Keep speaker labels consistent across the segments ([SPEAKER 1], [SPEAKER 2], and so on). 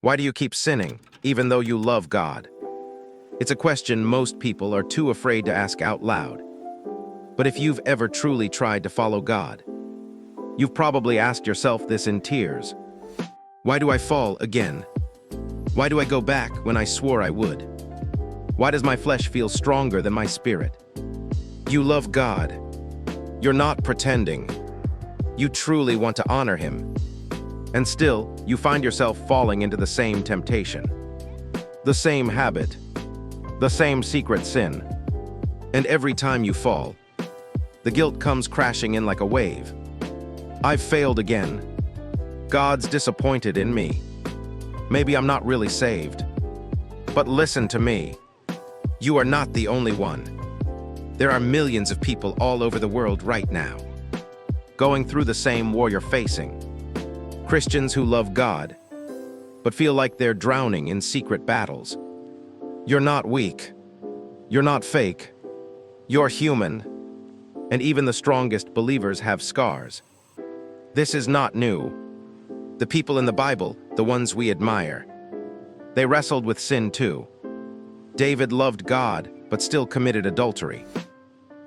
[SPEAKER 1] Why do you keep sinning, even though you love God? It's a question most people are too afraid to ask out loud. But if you've ever truly tried to follow God, you've probably asked yourself this in tears. Why do I fall again? Why do I go back when I swore I would? Why does my flesh feel stronger than my spirit? You love God. You're not pretending. You truly want to honor Him. And still, you find yourself falling into the same temptation, the same habit, the same secret sin. And every time you fall, the guilt comes crashing in like a wave. I've failed again. God's disappointed in me. Maybe I'm not really saved. But listen to me. You are not the only one. There are millions of people all over the world right now, going through the same war you're facing. Christians who love God, but feel like they're drowning in secret battles. You're not weak. You're not fake. You're human. And even the strongest believers have scars. This is not new. The people in the Bible, the ones we admire, they wrestled with sin too. David loved God, but still committed adultery.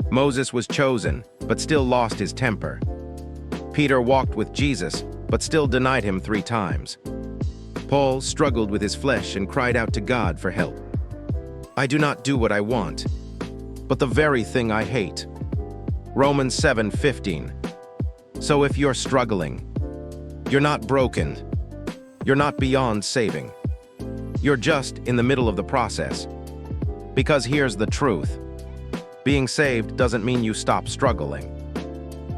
[SPEAKER 1] Moses was chosen, but still lost his temper. Peter walked with Jesus, but still denied Him 3 times. Paul struggled with his flesh and cried out to God for help. I do not do what I want, but the very thing I hate. Romans 7:15. So if you're struggling, you're not broken. You're not beyond saving. You're just in the middle of the process. Because here's the truth. Being saved doesn't mean you stop struggling.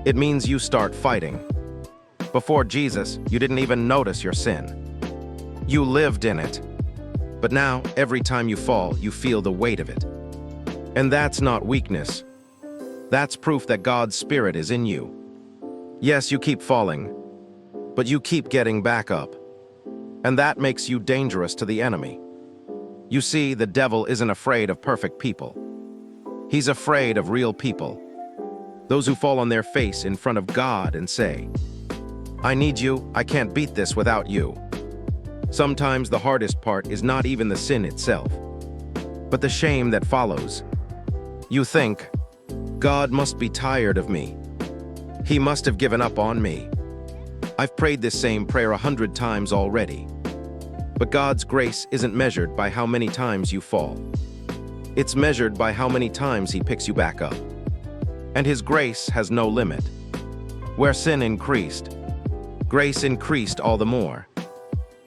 [SPEAKER 1] It means you start fighting. Before Jesus, you didn't even notice your sin. You lived in it. But now, every time you fall, you feel the weight of it. And that's not weakness. That's proof that God's Spirit is in you. Yes, you keep falling, but you keep getting back up. And that makes you dangerous to the enemy. You see, the devil isn't afraid of perfect people. He's afraid of real people. Those who fall on their face in front of God and say, I need you, I can't beat this without you. Sometimes the hardest part is not even the sin itself, but the shame that follows. You think, God must be tired of me. He must have given up on me. I've prayed this same prayer 100 times already. But God's grace isn't measured by how many times you fall. It's measured by how many times He picks you back up. And His grace has no limit. Where sin increased, grace increased all the more.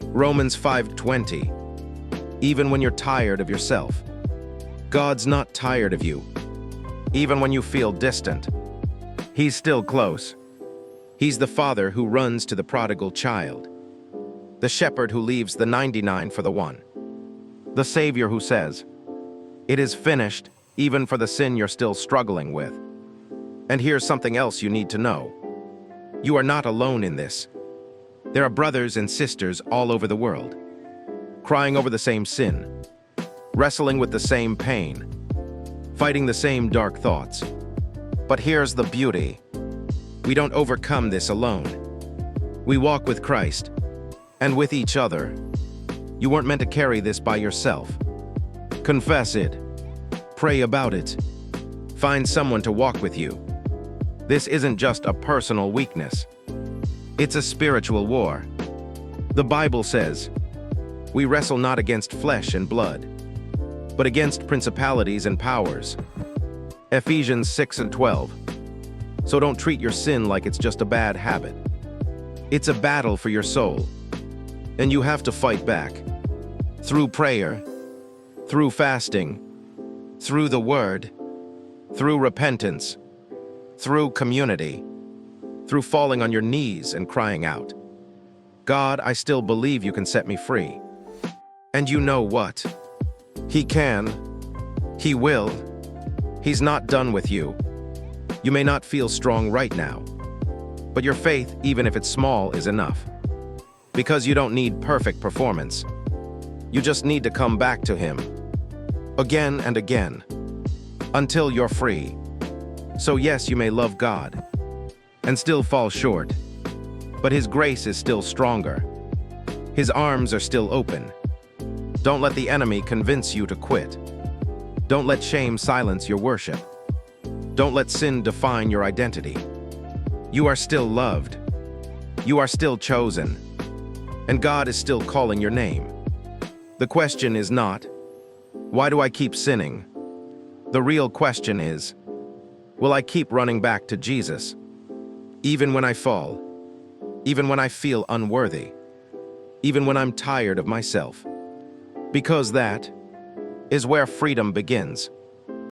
[SPEAKER 1] Romans 5:20. Even when you're tired of yourself, God's not tired of you. Even when you feel distant, He's still close. He's the Father who runs to the prodigal child, the shepherd who leaves the 99 for the one, the Savior who says, it is finished, even for the sin you're still struggling with. And here's something else you need to know. You are not alone in this. There are brothers and sisters all over the world, crying over the same sin, wrestling with the same pain, fighting the same dark thoughts. But here's the beauty. We don't overcome this alone. We walk with Christ and with each other. You weren't meant to carry this by yourself. Confess it. Pray about it. Find someone to walk with you. This isn't just a personal weakness. It's a spiritual war. The Bible says, we wrestle not against flesh and blood, but against principalities and powers. Ephesians 6:12. So don't treat your sin like it's just a bad habit. It's a battle for your soul, and you have to fight back. Through prayer, through fasting, through the Word, through repentance, through community, through falling on your knees and crying out, God, I still believe you can set me free. And you know what? He can. He will. He's not done with you. You may not feel strong right now, but your faith, even if it's small, is enough. Because you don't need perfect performance. You just need to come back to Him, again and again, until you're free. So yes, you may love God and still fall short, but His grace is still stronger. His arms are still open. Don't let the enemy convince you to quit. Don't let shame silence your worship. Don't let sin define your identity. You are still loved. You are still chosen. And God is still calling your name. The question is not, why do I keep sinning? The real question is, will I keep running back to Jesus? Even when I fall, even when I feel unworthy, even when I'm tired of myself. Because that is where freedom begins.